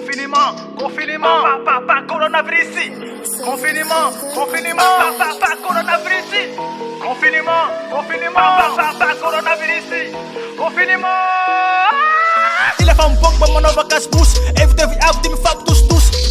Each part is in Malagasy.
Confinement, confinement, coronavirus. Confinement, confinement, coronavirus. Confinement, confinement, coronavirus. Confinement. Ila fambok ba manova kasbus Evde vi avde mi fag tus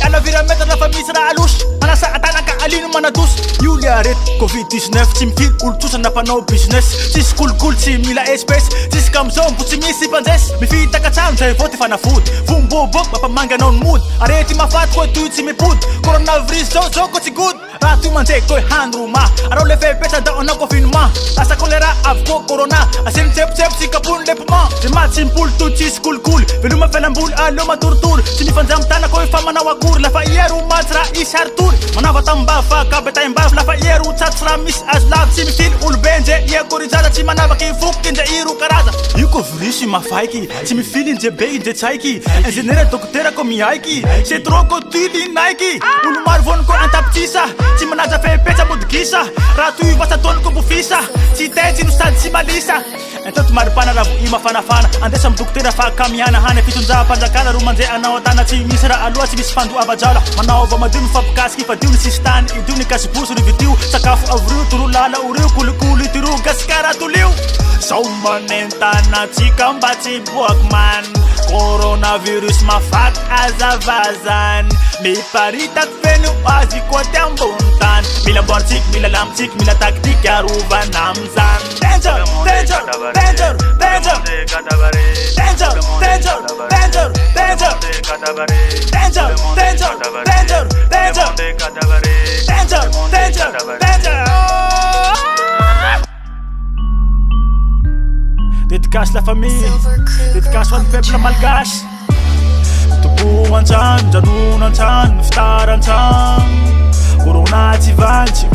Alla virameta na famille na alush Mana sa atana ka alino manadus Julia ret Covid-19 Tim fil ultusa na pano business Tis cool si mila espèce Tis kamzon put si misi panzes Mi fita ka cham jay vote fana food Fumbo bok mapamanga non mood Areti mafat ko tuit si mi pud Coronavirus zo ko si good Ratu manje ko handru ma Aro le fe pesa da ona confinement Asa kolera avko corona Asin chep si kapun le puma Jema simpul tu tis cool Velu ma felambul alo ma tortur Sini fanzam tana ko fama na wakur La fa yeru mazra ishar tur Manava tamba fa kabeta imbaf La fa yeru chatsra mis azlab Simi fil ul benje ye korizada Simi manava ki fuk inje iru karaza Yuko vrishi ma faiki Simi fil inje be inje chaiki Engenere doktera ko miaiki Se troko tili Nike Ulu marvon ko antap tisa Simi manaja fe pecha mudgisa Ratu i wasa ton ko bufisa Si teji nustad si malisa Então tu maripana ravu ima fana Andesa mduktera fa kamiana Hane fitunza panjakala rumanje anaotana Ti misera alua si misfandu abajala Manaova madimi fapkaski fadiu si stan Iduni kasi puso ni vitiu Sakafu avriu turu lala uriu Kulikuli tiru gaskara tuliu Saumanentana chikambati buakman Coronavirus mafat azavazan Mi paritak venu azi kote ambuntan Mila borchik, mila lamchik, mila taktik yaruva namzan Danger, danger, danger, danger Danger, danger, danger, danger Danger, danger, danger, danger Danger, danger, danger Dédicace la famille, dédicace au peuple malgache Tubuan chan, janunan chan, iftaran chan Corona ti vanti